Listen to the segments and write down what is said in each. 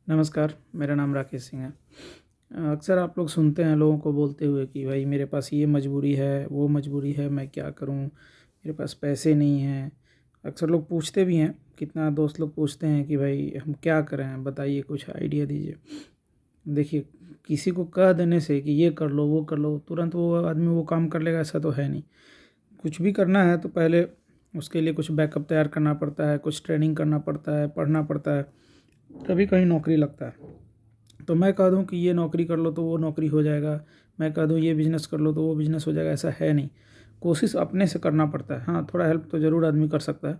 नमस्कार, मेरा नाम राकेश सिंह है। अक्सर आप लोग सुनते हैं लोगों को बोलते हुए कि भाई मेरे पास ये मजबूरी है, वो मजबूरी है, मैं क्या करूं, मेरे पास पैसे नहीं हैं। अक्सर लोग पूछते भी हैं, कितना दोस्त लोग पूछते हैं कि भाई हम क्या करें, बताइए, कुछ आइडिया दीजिए। देखिए, किसी को कह देने से कि ये कर लो, वो कर लो, तुरंत वो आदमी वो काम कर लेगा, ऐसा तो है नहीं। कुछ भी करना है तो पहले उसके लिए कुछ बैकअप तैयार करना पड़ता है, कुछ ट्रेनिंग करना पड़ता है, पढ़ना पड़ता है, तभी कहीं नौकरी लगता है। तो मैं कह दूं कि ये नौकरी कर लो तो वो नौकरी हो जाएगा, मैं कह दूं ये बिज़नेस कर लो तो वो बिज़नेस हो जाएगा, ऐसा है नहीं। कोशिश अपने से करना पड़ता है। हाँ, थोड़ा हेल्प तो ज़रूर आदमी कर सकता है,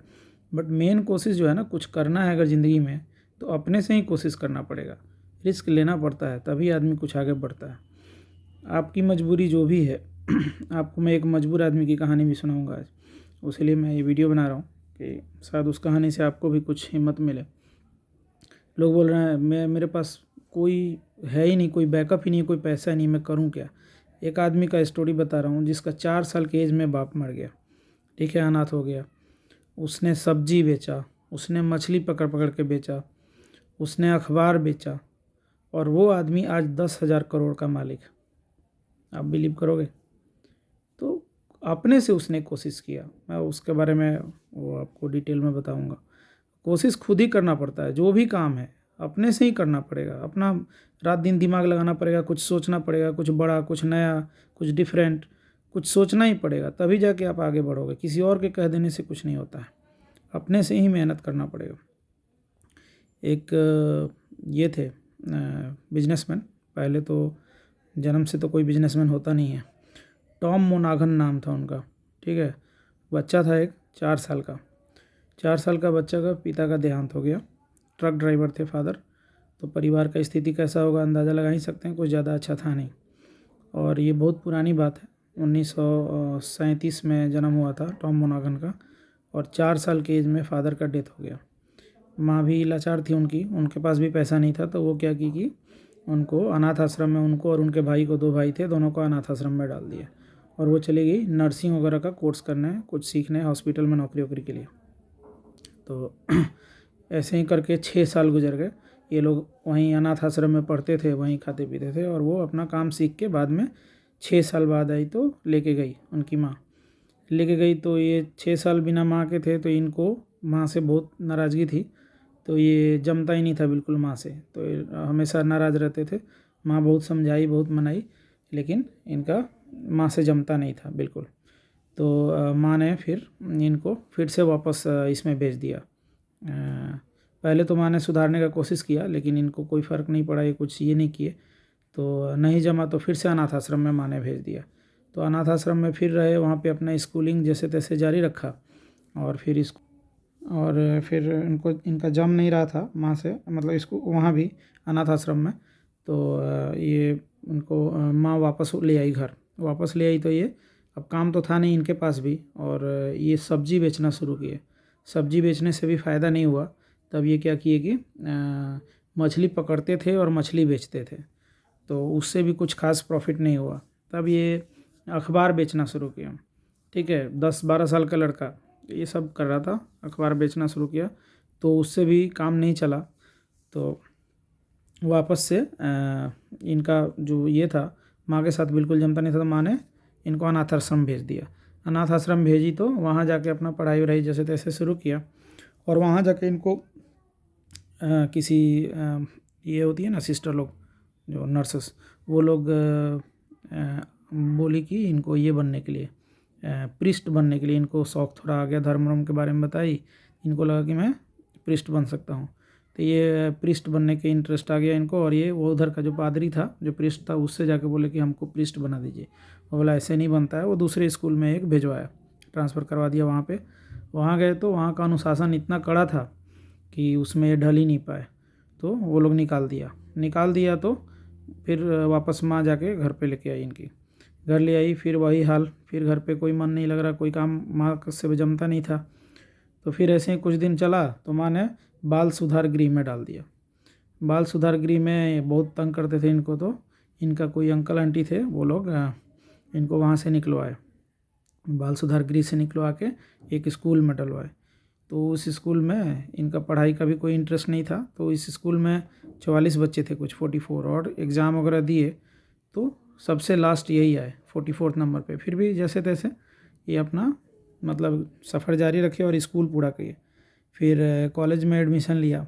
बट मेन कोशिश जो है ना, कुछ करना है अगर ज़िंदगी में तो अपने से ही कोशिश करना पड़ेगा, रिस्क लेना पड़ता है, तभी आदमी कुछ आगे बढ़ता है। आपकी मजबूरी जो भी है आपको मैं एक मजबूर आदमी की कहानी भी सुनाऊंगा आज, उसी लिए मैं ये वीडियो बना रहा हूँ कि शायद उस कहानी से आपको भी कुछ हिम्मत मिले। लोग बोल रहे हैं मेरे पास कोई है ही नहीं, कोई बैकअप ही नहीं, कोई पैसा नहीं, मैं करूं क्या। एक आदमी का स्टोरी बता रहा हूँ जिसका 4 साल के एज में बाप मर गया, ठीक है, अनाथ हो गया। उसने सब्जी बेचा, उसने मछली पकड़ पकड़ के बेचा, उसने अखबार बेचा, और वो आदमी आज 10,000 करोड़ का मालिक है। आप बिलीव करोगे? तो अपने से उसने कोशिश किया। मैं उसके बारे में वो आपको डिटेल में बताऊंगा। कोशिश खुद ही करना पड़ता है, जो भी काम है अपने से ही करना पड़ेगा। अपना रात दिन दिमाग लगाना पड़ेगा, कुछ सोचना पड़ेगा, कुछ बड़ा, कुछ नया, कुछ डिफरेंट, कुछ सोचना ही पड़ेगा, तभी जाके आप आगे बढ़ोगे। किसी और के कह देने से कुछ नहीं होता है, अपने से ही मेहनत करना पड़ेगा। एक ये थे बिजनेसमैन, पहले तो जन्म से तो कोई बिजनेसमैन होता नहीं है। टॉम मोनागन नाम था उनका, ठीक है। बच्चा था एक 4 साल का। 4 साल का बच्चा का पिता का देहांत हो गया। ट्रक ड्राइवर थे फादर। तो परिवार का स्थिति कैसा होगा अंदाज़ा लगा ही सकते हैं, कुछ ज़्यादा अच्छा था नहीं। और ये बहुत पुरानी बात है, 1937 में जन्म हुआ था टॉम मोनागन का, और 4 साल के एज में फादर का डेथ हो गया। माँ भी लाचार थी उनकी, उनके पास भी पैसा नहीं था, तो वो क्या की कि उनको अनाथ आश्रम में, उनको और उनके भाई को, 2 भाई थे, दोनों को अनाथ आश्रम में डाल दिया। और वो चली गई नर्सिंग वगैरह का कोर्स करने, कुछ सीखने, हॉस्पिटल में नौकरी वोकरी के लिए। तो ऐसे ही करके 6 साल गुजर गए। ये लोग वहीं अनाथ आश्रम में पढ़ते थे, वहीं खाते पीते थे, और वो अपना काम सीख के बाद में 6 साल बाद आई तो लेके गई उनकी माँ। लेके गई तो ये 6 साल बिना माँ के थे, तो इनको माँ से बहुत नाराज़गी थी। तो ये जमता ही नहीं था बिल्कुल माँ से, तो ये हमेशा नाराज़ रहते थे। माँ बहुत समझाई, बहुत मनाई, लेकिन इनका माँ से जमता नहीं था बिल्कुल। तो माँ ने फिर इनको फिर से वापस इसमें भेज दिया। पहले तो माँ ने सुधारने का कोशिश किया, लेकिन इनको कोई फ़र्क नहीं पड़ा, ये कुछ ये नहीं किए, तो नहीं जमा, तो फिर से अनाथ आश्रम में माँ ने भेज दिया। तो अनाथ आश्रम में फिर रहे, वहाँ पे अपना स्कूलिंग जैसे तैसे जारी रखा। और फिर इनको, इनका जम नहीं रहा था माँ से, मतलब इसको वहाँ भी अनाथ आश्रम में। तो ये उनको माँ वापस ले आई, घर वापस ले आई। तो ये अब काम तो था नहीं इनके पास भी, और ये सब्जी बेचना शुरू किए। सब्जी बेचने से भी फ़ायदा नहीं हुआ। तब ये क्या किए कि मछली पकड़ते थे और मछली बेचते थे, तो उससे भी कुछ खास प्रॉफिट नहीं हुआ। तब ये अखबार बेचना शुरू किया, ठीक है। 10-12 साल का लड़का ये सब कर रहा था, अखबार बेचना शुरू किया, तो उससे भी काम नहीं चला। तो वापस से इनका जो ये था, माँ के साथ बिल्कुल जमता नहीं था, तो माँ ने इनको अनाथ आश्रम भेज दिया। अनाथ आश्रम भेजी तो वहाँ जाके अपना पढ़ाई वढ़ाई जैसे तैसे शुरू किया। और वहाँ जाके इनको किसी ये होती है ना सिस्टर लोग, जो नर्सेस, वो लोग बोली कि इनको ये बनने के लिए, प्रिस्ट बनने के लिए इनको शौक़ थोड़ा आ गया, धर्म वर्म के बारे में बताई। इनको लगा कि मैं प्रिस्ट बन सकता हूँ, तो ये प्रिस्ट बनने के इंटरेस्ट आ गया इनको। और ये वो उधर का जो पादरी था, जो प्रिस्ट था, उससे जाके बोले कि हमको प्रिस्ट बना दीजिए। वो बोला ऐसे नहीं बनता है। वो दूसरे स्कूल में एक भिजवाया, ट्रांसफ़र करवा दिया वहाँ पे। वहाँ गए तो वहाँ का अनुशासन इतना कड़ा था कि उसमें ये ढल ही नहीं पाए, तो वो लोग निकाल दिया। तो फिर वापस माँ जाके घर पे लेके आई इनकी, घर ले आई। फिर वही हाल, फिर घर पे कोई मन नहीं लग रहा, कोई काम माँ से भी जमता नहीं था। तो फिर ऐसे ही कुछ दिन चला, तो माँ ने बाल सुधार गृह में डाल दिया। बाल सुधार गृह में बहुत तंग करते थे इनको, तो इनका कोई अंकल आंटी थे, वो लोग इनको वहाँ से निकलवाए, बाल सुधार गृह से निकलवा के एक स्कूल में डलवाए। तो उस स्कूल में इनका पढ़ाई का भी कोई इंटरेस्ट नहीं था, तो इस स्कूल में 44 बच्चे थे कुछ 44, और एग्ज़ाम वगैरह दिए तो सबसे लास्ट यही आए 44 नंबर पे। फिर भी जैसे तैसे ये अपना मतलब सफ़र जारी रखे और स्कूल पूरा किए। फिर कॉलेज में एडमिशन लिया,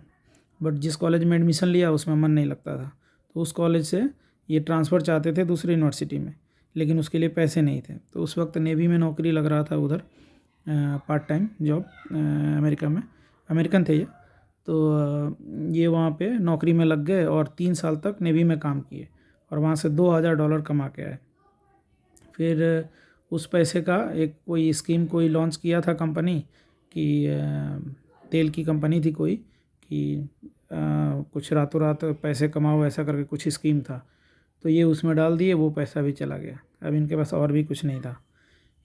बट जिस कॉलेज में एडमिशन लिया उसमें मन नहीं लगता था, तो उस कॉलेज से ये ट्रांसफ़र चाहते थे दूसरी यूनिवर्सिटी में, लेकिन उसके लिए पैसे नहीं थे। तो उस वक्त नेवी में नौकरी लग रहा था उधर, पार्ट टाइम जॉब, अमेरिका में, अमेरिकन थे ये। तो ये वहाँ पे नौकरी में लग गए और 3 साल तक नेवी में काम किए और वहाँ से $2000 कमा के आए। फिर उस पैसे का एक कोई स्कीम कोई लॉन्च किया था कंपनी कि तेल की कंपनी थी कोई, कि कुछ रातों रात पैसे कमाओ ऐसा करके कुछ स्कीम था, तो ये उसमें डाल दिए, वो पैसा भी चला गया। अब इनके पास और भी कुछ नहीं था।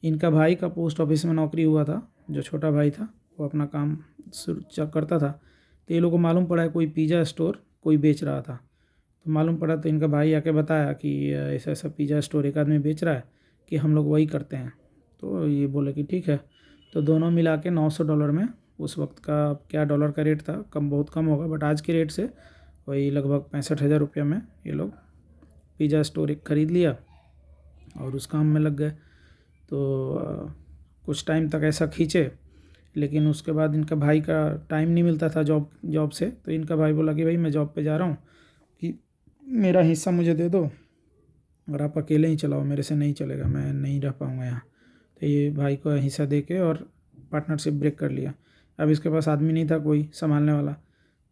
इनका भाई का पोस्ट ऑफिस में नौकरी हुआ था, जो छोटा भाई था वो अपना काम करता था। तो ये लोगों को मालूम पड़ा है कोई पिज़्ज़ा स्टोर कोई बेच रहा था, तो मालूम पड़ा तो इनका भाई आके बताया कि ऐसा ऐसा पिज़्ज़ा स्टोर एक आदमी बेच रहा है, कि हम लोग वही करते हैं। तो ये बोले कि ठीक है। तो दोनों मिला के $900 में, उस वक्त का क्या डॉलर का रेट था, कम बहुत कम होगा बट आज के रेट से वही लगभग 65,000 में ये लोग पिज़्ज़ा स्टोर एक ख़रीद लिया और उस काम में लग गए। तो कुछ टाइम तक ऐसा खींचे, लेकिन उसके बाद इनका भाई का टाइम नहीं मिलता था जॉब से। तो इनका भाई बोला कि भाई मैं जॉब पे जा रहा हूँ, कि मेरा हिस्सा मुझे दे दो और आप अकेले ही चलाओ, मेरे से नहीं चलेगा, मैं नहीं रह पाऊँगा यहाँ। तो ये भाई को हिस्सा दे के और पार्टनरशिप ब्रेक कर लिया। अब इसके पास आदमी नहीं था कोई संभालने वाला,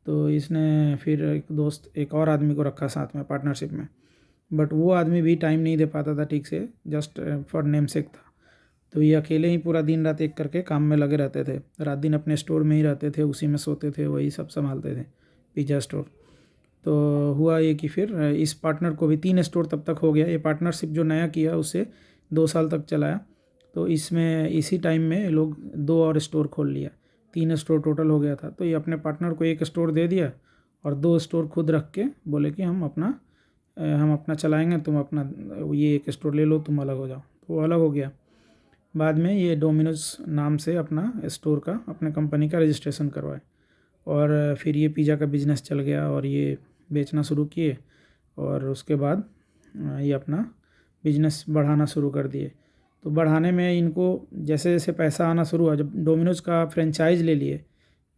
तो इसने फिर एक और आदमी को रखा साथ में पार्टनरशिप में, बट वो आदमी भी टाइम नहीं दे पाता था ठीक से, जस्ट फॉर नेम सेक था। तो ये अकेले ही पूरा दिन रात एक करके काम में लगे रहते थे, रात दिन अपने स्टोर में ही रहते थे, उसी में सोते थे, वही सब संभालते थे पिज़्ज़ा स्टोर। तो हुआ ये कि फिर इस पार्टनर को भी 3 स्टोर तब तक हो गया। ये पार्टनरशिप जो नया किया उससे 2 साल तक चलाया। तो इसमें इसी टाइम में लोग 2 और स्टोर खोल लिया, 3 स्टोर टोटल हो गया था। तो ये अपने पार्टनर को 1 स्टोर दे दिया और 2 स्टोर खुद रख के बोले कि हम अपना चलाएँगे, तुम अपना ये 1 स्टोर ले लो, तुम अलग हो जाओ। तो वो अलग हो गया। बाद में ये डोमिनोज़ नाम से अपना स्टोर का, अपने कंपनी का रजिस्ट्रेशन करवाए और फिर ये पिज़्ज़ा का बिज़नेस चल गया और ये बेचना शुरू किए। और उसके बाद ये अपना बिज़नेस बढ़ाना शुरू कर दिए। तो बढ़ाने में इनको जैसे जैसे पैसा आना शुरू हुआ, जब डोमिनोज़ का फ्रेंचाइज़ ले लिए,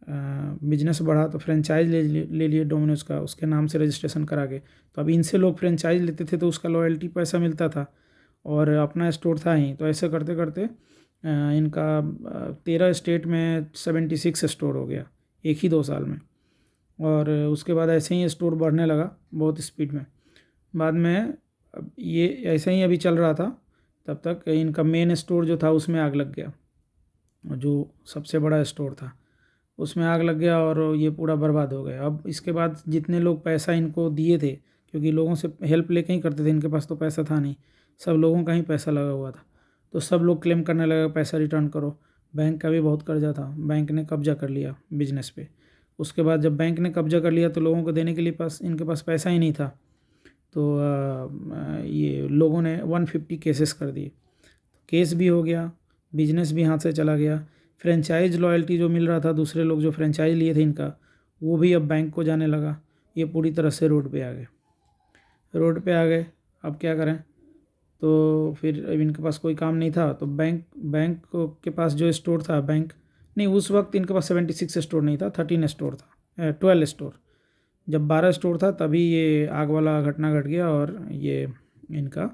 बिज़नेस बढ़ा तो फ्रेंचाइज़ ले लिए डोमिनोज़ का, उसके नाम से रजिस्ट्रेशन करा के। तो अब इनसे लोग फ्रेंचाइज़ लेते थे तो उसका लॉयल्टी पैसा मिलता था और अपना स्टोर था ही। तो ऐसे करते करते इनका 13 स्टेट में 76 स्टोर हो गया एक ही 2 साल में। और उसके बाद ऐसे ही स्टोर बढ़ने लगा बहुत स्पीड में। बाद में अब ये ऐसे ही अभी चल रहा था, तब तक इनका मेन स्टोर जो था उसमें आग लग गया, जो सबसे बड़ा स्टोर था उसमें आग लग गया और ये पूरा बर्बाद हो गया। अब इसके बाद जितने लोग पैसा इनको दिए थे, क्योंकि लोगों से हेल्प लेके ही करते थे, इनके पास तो पैसा था नहीं, सब लोगों का ही पैसा लगा हुआ था। तो सब लोग क्लेम करने लगे पैसा रिटर्न करो। बैंक का भी बहुत कर्जा था, बैंक ने कब्जा कर लिया बिजनेस पे। उसके बाद जब बैंक ने कब्जा कर लिया तो लोगों को देने के लिए इनके पास पैसा ही नहीं था। तो ये लोगों ने 150 केसेस कर दिए, केस भी हो गया, बिजनेस भी हाथ से चला गया। फ्रेंचाइज लॉयल्टी जो मिल रहा था, दूसरे लोग जो फ्रेंचाइज लिए थे इनका, वो भी अब बैंक को जाने लगा। ये पूरी तरह से रोड पे आ गए। अब क्या करें? तो फिर अब इनके पास कोई काम नहीं था, तो बैंक के पास जो स्टोर था, बैंक नहीं, उस वक्त इनके पास 76 स्टोर नहीं था, 13 स्टोर था, 12 स्टोर। जब 12 स्टोर था तभी ये आग वाला घटना घट गया और ये इनका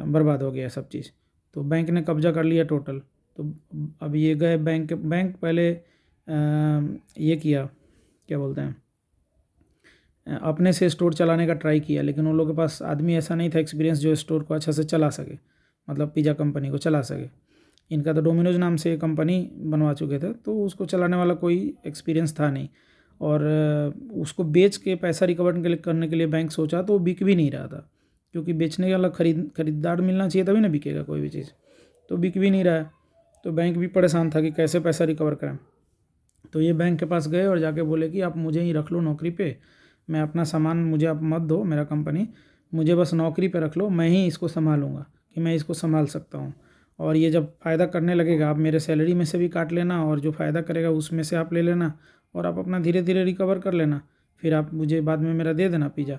बर्बाद हो गया सब चीज़। तो बैंक ने कब्जा कर लिया टोटल। तो अब ये गए बैंक पहले ये किया, क्या बोलते हैं, अपने से स्टोर चलाने का ट्राई किया, लेकिन उन लोगों के पास आदमी ऐसा नहीं था एक्सपीरियंस जो स्टोर को अच्छा से चला सके, मतलब पिज़्ज़ा कंपनी को चला सके। इनका तो डोमिनोज नाम से कंपनी बनवा चुके थे, तो उसको चलाने वाला कोई एक्सपीरियंस था नहीं। और उसको बेच के पैसा रिकवर करने के लिए बैंक सोचा तो वो बिक भी नहीं रहा था, क्योंकि बेचने वाला खरीदार मिलना चाहिए तभी ना बिकेगा कोई भी चीज़। तो बिक भी नहीं रहा है, तो बैंक भी परेशान था कि कैसे पैसा रिकवर करें। तो ये बैंक के पास गए और जाके बोले कि आप मुझे ही रख लो नौकरी पे, मैं अपना सामान मुझे आप मत दो, मेरा कंपनी, मुझे बस नौकरी पे रख लो, मैं ही इसको संभालूंगा, कि मैं इसको संभाल सकता हूँ। और ये जब फ़ायदा करने लगेगा आप मेरे सैलरी में से भी काट लेना और जो फ़ायदा करेगा उसमें से आप ले लेना और आप अपना धीरे धीरे रिकवर कर लेना, फिर आप मुझे बाद में मेरा दे देना पिज़्ज़ा।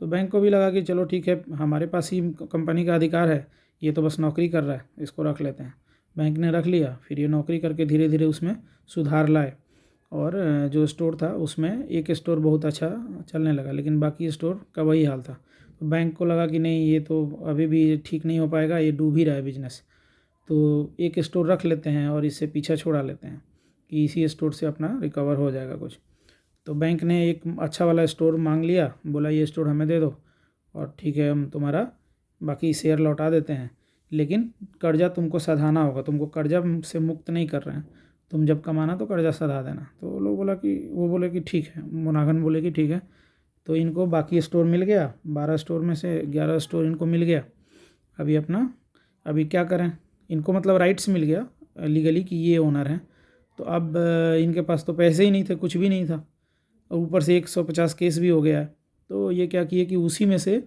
तो बैंक को भी लगा कि चलो ठीक है, हमारे पास ही कंपनी का अधिकार है, ये तो बस नौकरी कर रहा है, इसको रख लेते हैं। बैंक ने रख लिया, फिर ये नौकरी करके धीरे धीरे उसमें सुधार लाए और जो स्टोर था उसमें एक स्टोर बहुत अच्छा चलने लगा, लेकिन बाकी स्टोर का वही हाल था। तो बैंक को लगा कि नहीं, ये तो अभी भी ठीक नहीं हो पाएगा, ये डूब ही रहा है बिजनेस, तो एक स्टोर रख लेते हैं और इससे पीछा छुड़ा लेते हैं कि इसी स्टोर से अपना रिकवर हो जाएगा कुछ। तो बैंक ने एक अच्छा वाला स्टोर मांग लिया, बोला ये स्टोर हमें दे दो और ठीक है हम तुम्हारा बाकी शेयर लौटा देते हैं, लेकिन कर्जा तुमको सधाना होगा, तुमको कर्जा से मुक्त नहीं कर रहे हैं, तुम जब कमाना तो कर्जा सधा देना। तो वो बोले कि ठीक है, मुनागन बोले कि ठीक है। तो इनको बाकी स्टोर मिल गया, 12 स्टोर में से 11 स्टोर इनको मिल गया। अभी क्या करें, इनको मतलब राइट्स मिल गया लीगली कि ये ओनर हैं। तो अब इनके पास तो पैसे ही नहीं थे, कुछ भी नहीं था, और ऊपर से 150 केस भी हो गया है। तो ये क्या किए कि उसी में से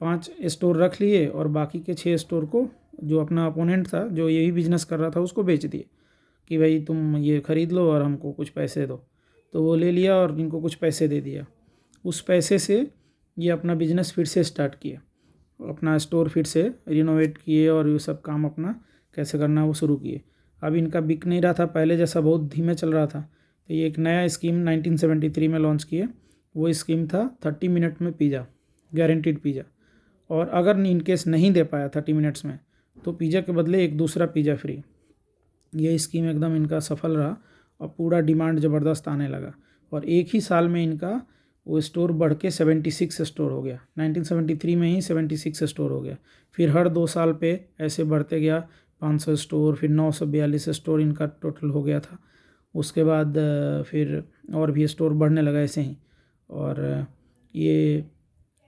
5 स्टोर रख लिए और बाकी के 6 स्टोर को जो अपना अपोनेंट था, जो यही बिजनेस कर रहा था, उसको बेच दिए कि भाई तुम ये ख़रीद लो और हमको कुछ पैसे दो। तो वो ले लिया और इनको कुछ पैसे दे दिया। उस पैसे से ये अपना बिजनेस फिर से स्टार्ट किए, अपना स्टोर फिर से रिनोवेट किए और ये सब काम अपना कैसे करना वो शुरू किए। अब इनका बिक नहीं रहा था पहले जैसा, बहुत धीमे चल रहा था। तो ये एक नया स्कीम 1973 में लॉन्च किए। वो स्कीम था 30 मिनट में पिज़्ज़ा, गारंटीड पिज़्ज़ा। और अगर इनकेस नहीं दे पाया 30 मिनट्स में तो पिज़्ज़ा के बदले एक दूसरा पिज़्ज़ा फ्री। ये स्कीम एकदम इनका सफल रहा और पूरा डिमांड ज़बरदस्त आने लगा और एक ही साल में इनका वो स्टोर बढ़ के 76 स्टोर हो गया। 1973 में ही 76 स्टोर हो गया। फिर हर 2 साल पे ऐसे बढ़ते गया, 500 स्टोर, फिर 942 स्टोर इनका टोटल हो गया था। उसके बाद फिर और भी स्टोर बढ़ने लगा ऐसे ही। और ये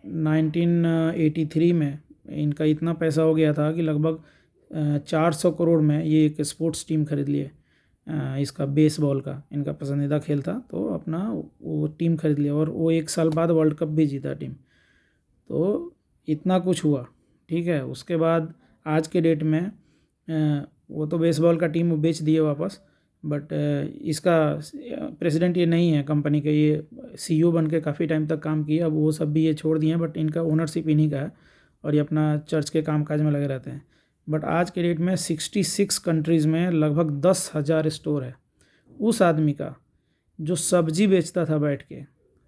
1983 में इनका इतना पैसा हो गया था कि लगभग 400 करोड़ में ये एक स्पोर्ट्स टीम खरीद लिए। इसका बेसबॉल का इनका पसंदीदा खेल था, तो अपना वो टीम खरीद लिया और वो 1 साल बाद वर्ल्ड कप भी जीता टीम। तो इतना कुछ हुआ, ठीक है। उसके बाद आज के डेट में वो तो बेसबॉल का टीम वो बेच दिए वापस, बट इसका प्रेसिडेंट ये नहीं है कंपनी के, ये सीईओ बन के काफ़ी टाइम तक काम किया। अब वो सब भी ये छोड़ दिए हैं, बट इनका ओनरशिप इन्हीं का है और ये अपना चर्च के कामकाज में लगे रहते हैं। बट आज के डेट में 66 कंट्रीज़ में लगभग 10,000 स्टोर है। उस आदमी का जो सब्जी बेचता था बैठ के,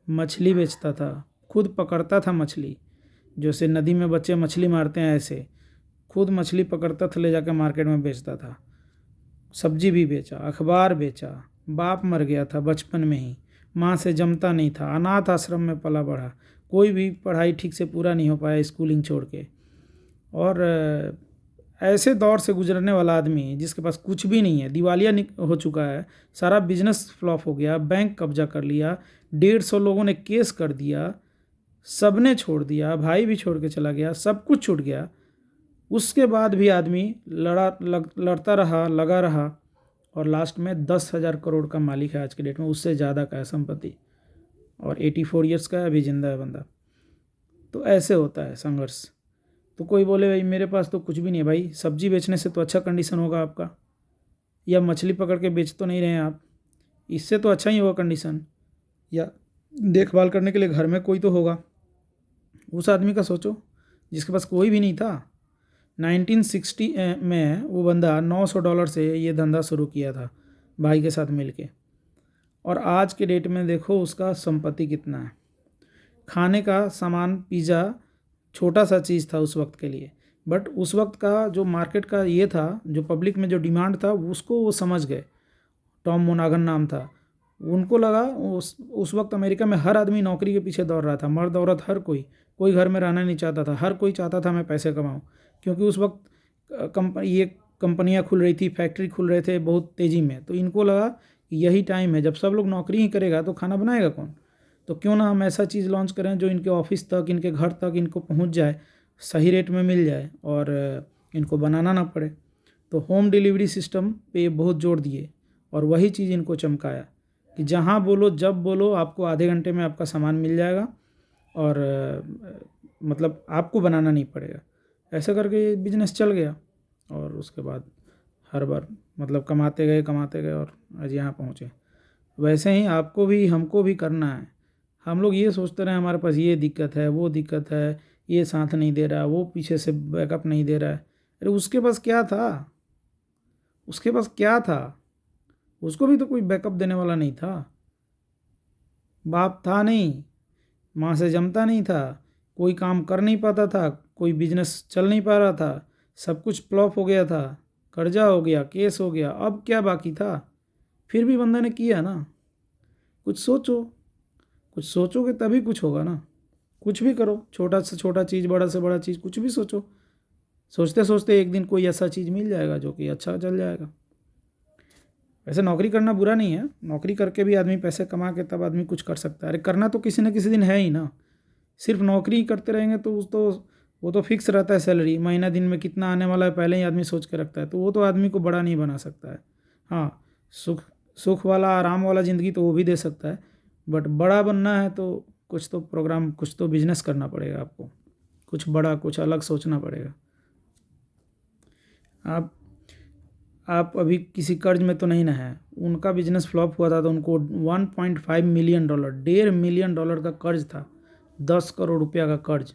मछली बेचता था, खुद पकड़ता था मछली, जैसे नदी में बच्चे मछली मारते हैं ऐसे खुद मछली पकड़ता था, ले जाकर मार्केट में बेचता था, सब्जी भी बेचा, अखबार बेचा, बाप मर गया था बचपन में ही, माँ से जमता नहीं था, अनाथ आश्रम में पला बढ़ा, कोई भी पढ़ाई ठीक से पूरा नहीं हो पाया स्कूलिंग छोड़ के। और ऐसे दौर से गुजरने वाला आदमी जिसके पास कुछ भी नहीं है, दिवालिया हो चुका है, सारा बिजनेस फ्लॉप हो गया, बैंक कब्जा कर लिया, 150 लोगों ने केस कर दिया, सब ने छोड़ दिया, भाई भी छोड़ के चला गया, सब कुछ छूट गया। उसके बाद भी आदमी लड़ता रहा, लगा रहा और लास्ट में 10,000 करोड़ का मालिक है आज के डेट में, उससे ज़्यादा का है संपत्ति, और 84 ईयर्स का है, अभी जिंदा है बंदा। तो ऐसे होता है संघर्ष। तो कोई बोले भाई मेरे पास तो कुछ भी नहीं है, भाई सब्जी बेचने से तो अच्छा कंडीशन होगा आपका, या मछली पकड़ के बेच तो नहीं रहे हैं आप, इससे तो अच्छा ही होगा कंडीशन, या देखभाल करने के लिए घर में कोई तो होगा। उस आदमी का सोचो जिसके पास कोई भी नहीं था। 1960 में वो बंदा $900 से ये धंधा शुरू किया था भाई के साथ मिलके, और आज के डेट में देखो उसका संपत्ति कितना है। खाने का सामान, पिज़्ज़ा छोटा सा चीज़ था उस वक्त के लिए, बट उस वक्त का जो मार्केट का ये था, जो पब्लिक में जो डिमांड था, उसको वो समझ गए। टॉम मोनागन नाम था, उनको लगा उस वक्त अमेरिका में हर आदमी नौकरी के पीछे दौड़ रहा था, मर्द औरत हर कोई घर में रहना नहीं चाहता था, हर कोई चाहता था मैं पैसे कमाऊँ, क्योंकि उस वक्त ये कंपनियां खुल रही थी, फैक्ट्री खुल रहे थे बहुत तेज़ी में। तो इनको लगा कि यही टाइम है, जब सब लोग नौकरी ही करेगा तो खाना बनाएगा कौन, तो क्यों ना हम ऐसा चीज़ लॉन्च करें जो इनके ऑफिस तक, इनके घर तक इनको पहुंच जाए, सही रेट में मिल जाए और इनको बनाना ना पड़े। तो होम डिलीवरी सिस्टम पे बहुत जोर दिए और वही चीज़ इनको चमकाया कि जहाँ बोलो जब बोलो आपको आधे घंटे में आपका सामान मिल जाएगा और मतलब आपको बनाना नहीं पड़ेगा। ऐसा करके ये बिजनेस चल गया और उसके बाद हर बार मतलब कमाते गए और आज यहाँ पहुँचे। वैसे ही आपको भी हमको भी करना है। हम लोग ये सोचते रहे हमारे पास ये दिक्कत है, वो दिक्कत है, ये साथ नहीं दे रहा, वो पीछे से बैकअप नहीं दे रहा है। अरे उसके पास क्या था? उसके पास क्या था? उसको भी तो कोई बैकअप देने वाला नहीं था। बाप था नहीं, माँ से जमता नहीं था, कोई काम कर नहीं पाता था, कोई बिजनेस चल नहीं पा रहा था, सब कुछ फ्लॉप हो गया था, कर्जा हो गया, केस हो गया, अब क्या बाकी था? फिर भी बंदा ने किया ना। कुछ सोचो, कुछ सोचोगे तभी कुछ होगा ना। कुछ भी करो, छोटा से छोटा चीज़, बड़ा से बड़ा चीज़, कुछ भी सोचो। सोचते सोचते एक दिन कोई ऐसा चीज़ मिल जाएगा जो कि अच्छा चल जाएगा। वैसे नौकरी करना बुरा नहीं है, नौकरी करके भी आदमी पैसे कमा के तब आदमी कुछ कर सकता है। अरे करना तो किसी न किसी दिन है ही ना। सिर्फ नौकरी करते रहेंगे तो वो तो फिक्स रहता है सैलरी, महीना दिन में कितना आने वाला है पहले ही आदमी सोच के रखता है, तो वो तो आदमी को बड़ा नहीं बना सकता है। हाँ, सुख सुख वाला आराम वाला ज़िंदगी तो वो भी दे सकता है, बट बड़ा बनना है तो कुछ तो प्रोग्राम, कुछ तो बिजनेस करना पड़ेगा आपको, कुछ बड़ा, कुछ अलग सोचना पड़ेगा। आप आप अभी किसी कर्ज में तो नहीं ना है। उनका बिजनेस फ्लॉप हुआ था तो उनको 1.5 मिलियन डॉलर, $1.5 मिलियन का कर्ज था, 10 करोड़ रुपया का कर्ज।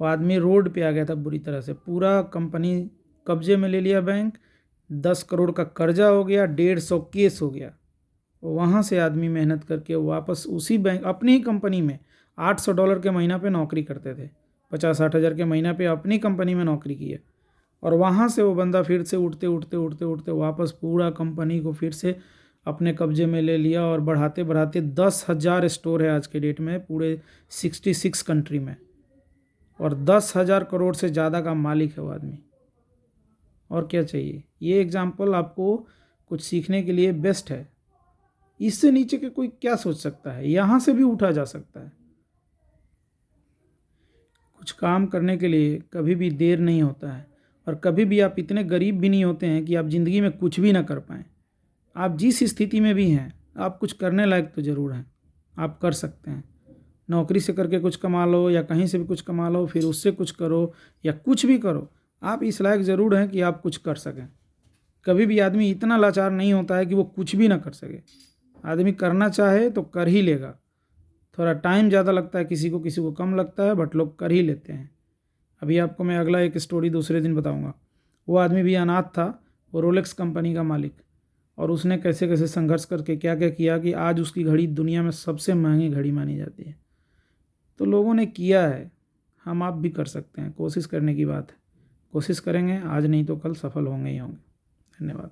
वो आदमी रोड पे आ गया था बुरी तरह से, पूरा कंपनी कब्जे में ले लिया बैंक, 10 करोड़ का कर्जा हो गया, 150 केस हो गया। वहाँ से आदमी मेहनत करके वापस उसी बैंक, अपनी ही कंपनी में $800 के महीना पे नौकरी करते थे, 50-60 हज़ार के महीना पे अपनी कंपनी में नौकरी की है। और वहाँ से वो बंदा फिर से उठते उठते उठते उठते वापस पूरा कंपनी को फिर से अपने कब्जे में ले लिया, और बढ़ाते बढ़ाते 10,000 स्टोर है आज के डेट में पूरे 66 कंट्री में, और 10,000 करोड़ से ज़्यादा का मालिक है वो आदमी। और क्या चाहिए? ये एग्जाम्पल आपको कुछ सीखने के लिए बेस्ट है। इससे नीचे के कोई क्या सोच सकता है? यहाँ से भी उठा जा सकता है। कुछ काम करने के लिए कभी भी देर नहीं होता है, और कभी भी आप इतने गरीब भी नहीं होते हैं कि आप ज़िंदगी में कुछ भी ना कर पाएँ। आप जिस स्थिति में भी हैं, आप कुछ करने लायक तो ज़रूर हैं, आप कर सकते हैं। नौकरी से करके कुछ कमा लो या कहीं से भी कुछ कमा लो, फिर उससे कुछ करो या कुछ भी करो, आप इस लायक ज़रूर हैं कि आप कुछ कर सकें। कभी भी आदमी इतना लाचार नहीं होता है कि वो कुछ भी ना कर सके। आदमी करना चाहे तो कर ही लेगा। थोड़ा टाइम ज़्यादा लगता है, किसी को कम लगता है, बट लोग कर ही लेते हैं। अभी आपको मैं अगला एक स्टोरी दूसरे दिन बताऊंगा। वो आदमी भी अनाथ था, वो रोलेक्स कंपनी का मालिक, और उसने कैसे कैसे संघर्ष करके क्या क्या किया कि आज उसकी घड़ी दुनिया में सबसे महंगी घड़ी मानी जाती है। तो लोगों ने किया है, हम आप भी कर सकते हैं। कोशिश करने की बात है, कोशिश करेंगे, आज नहीं तो कल सफल होंगे ही होंगे। धन्यवाद।